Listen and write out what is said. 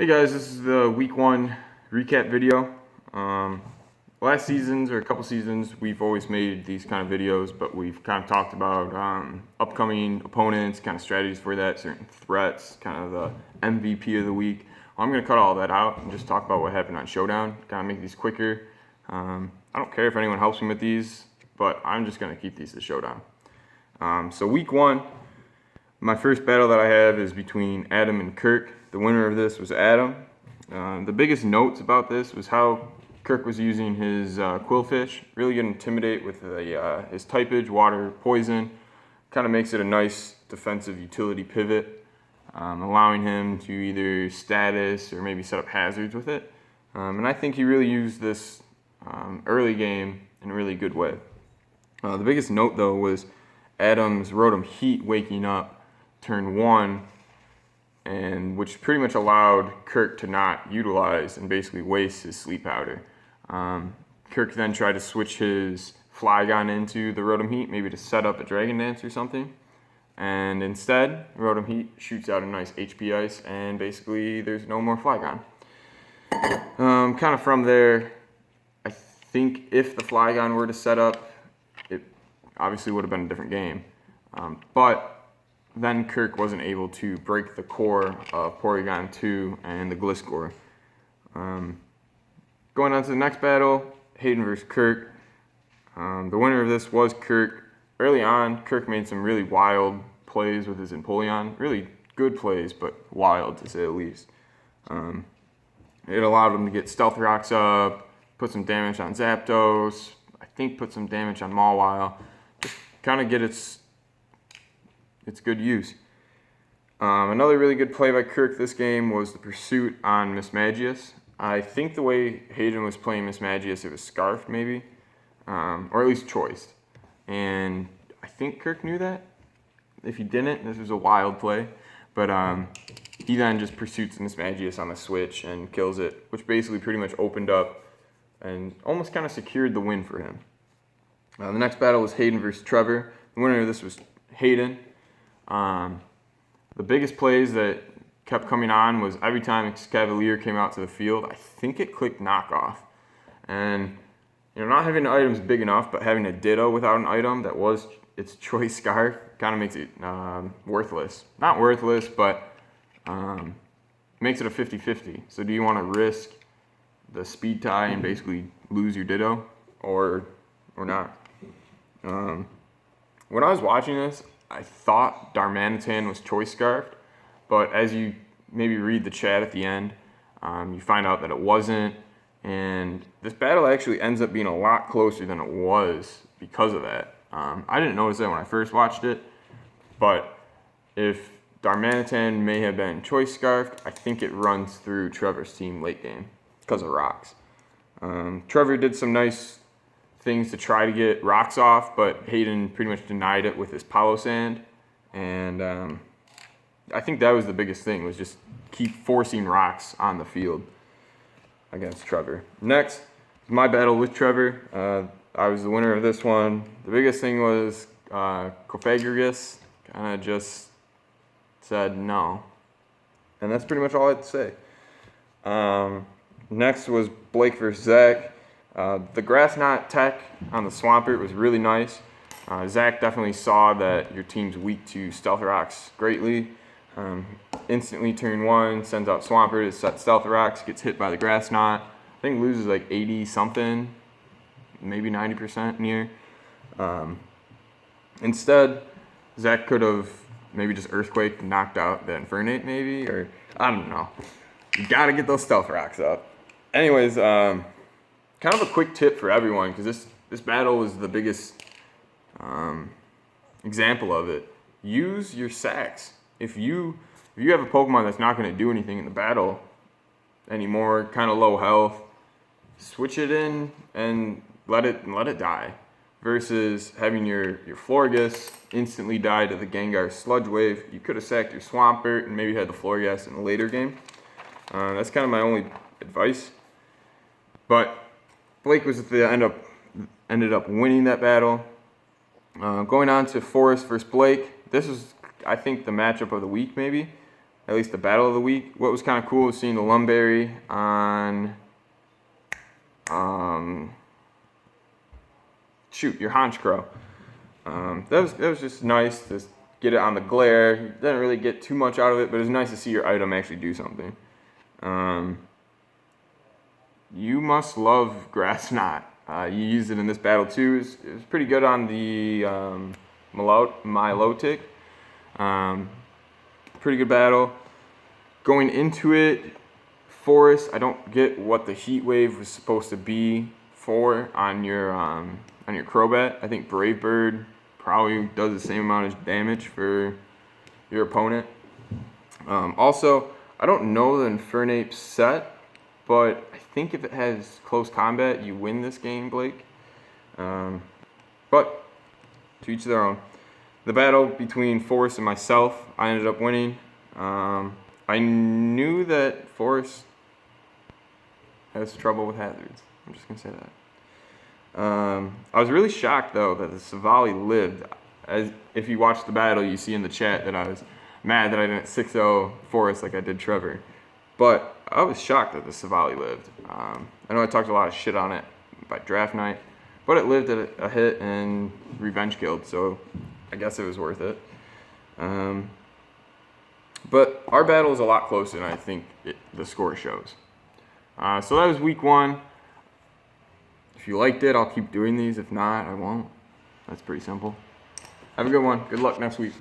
Hey guys, this is the week one recap video. Last seasons or a couple seasons, we've always made these kind of videos, but we've kind of talked about upcoming opponents, kind of strategies for that, certain threats, kind of the MVP of the week. I'm going to cut all that out and just talk about what happened on Showdown, kind of make these quicker. I don't care if anyone helps me with these, but I'm just going to keep these to Showdown. So week one, my first battle that I have is between Adam and Kirk. The winner of this was Adam. The biggest notes about this was how Kirk was using his Qwilfish. Really good intimidate with his typage, water, poison. Kind of makes it a nice defensive utility pivot, allowing him to either status or maybe set up hazards with it. And I think he really used this early game in a really good way. The biggest note though was Adam's Rotom Heat waking up turn one, and which pretty much allowed Kirk to not utilize and basically waste his sleep powder. Kirk then tried to switch his Flygon into the Rotom Heat, maybe to set up a Dragon Dance or something. And instead, Rotom Heat shoots out a nice HP Ice, and basically there's no more Flygon. Kind of from there, I think if the Flygon were to set up, it obviously would have been a different game. But then Kirk wasn't able to break the core of Porygon 2 and the Gliscor. Going on to the next battle, Hayden versus Kirk. The winner of this was Kirk. Early on, Kirk made some really wild plays with his Empoleon. Really good plays, but wild to say the least. It allowed him to get Stealth Rocks up, put some damage on Zapdos, I think put some damage on Mawile. Just kind of get its good use. Another really good play by Kirk this game was the pursuit on Mismagius. I think the way Hayden was playing Mismagius, it was Scarfed maybe, or at least choiced. And I think Kirk knew that. If he didn't, this was a wild play. But he then just pursuits Mismagius on the switch and kills it, which basically pretty much opened up and almost kind of secured the win for him. The next battle was Hayden versus Trevor. The winner of this was Hayden. The biggest plays that kept coming on was every time Escavalier came out to the field, I think it clicked knockoff. And not having the items big enough, but having a Ditto without an item that was its choice Scarf kind of makes it worthless. Not worthless, but makes it a 50-50. So do you want to risk the speed tie and basically lose your Ditto or not? When I was watching this, I thought Darmanitan was choice scarfed, but as you maybe read the chat at the end, you find out that it wasn't, and this battle actually ends up being a lot closer than it was because of that. I didn't notice that when I first watched it, but if Darmanitan may have been choice scarfed, I think it runs through Trevor's team late game because of rocks. Trevor did some nice things to try to get rocks off, but Hayden pretty much denied it with his Palo-Sand, and I think that was the biggest thing, was just keep forcing rocks on the field against Trevor. Next, my battle with Trevor. I was the winner of this one. The biggest thing was Cofagrigus kind of just said no, and that's pretty much all I had to say. Next was Blake versus Zach. The Grass Knot tech on the Swampert was really nice. Zach definitely saw that your team's weak to Stealth Rocks greatly. Instantly turn one, sends out Swampert to set Stealth Rocks, gets hit by the Grass Knot. I think loses like 80 something, maybe 90% near. Instead, Zach could have maybe just Earthquake knocked out the Infernape maybe, or I don't know. You gotta get those Stealth Rocks up. Anyways, kind of a quick tip for everyone, because this battle was the biggest example of it. Use your sacks. If you have a Pokemon that's not going to do anything in the battle anymore, kind of low health, switch it in and let it die. Versus having your Florges instantly die to the Gengar Sludge Wave. You could have sacked your Swampert and maybe had the Florges in a later game. That's kind of my only advice. But Blake was ended up winning that battle. Going on to Forrest versus Blake. This was, I think, the matchup of the week maybe. at least the battle of the week. What was kind of cool was seeing the Lumberry on, your Honchkrow. That was just nice to get it on the glare. You didn't really get too much out of it, but it was nice to see your item actually do something. You must love Grass Knot. You used it in this battle too. It was pretty good on the Milotic. Pretty good battle. Going into it, Forest, I don't get what the Heat Wave was supposed to be for on your Crobat. I think Brave Bird probably does the same amount of damage for your opponent. Also, I don't know the Infernape set, but I think if it has close combat, you win this game, Blake. But to each their own. The battle between Forrest and myself, I ended up winning. I knew that Forrest has trouble with hazards. I'm just gonna say that. I was really shocked though that the Savali lived. As if you watch the battle, you see in the chat that I was mad that I didn't 6-0 Forrest like I did Trevor. But I was shocked that the Savali lived. I know I talked a lot of shit on it by draft night, but it lived at a hit and revenge killed, so I guess it was worth it. But our battle is a lot closer than I think the score shows. So that was week 1. If you liked it, I'll keep doing these. If not, I won't. That's pretty simple. Have a good one. Good luck next week.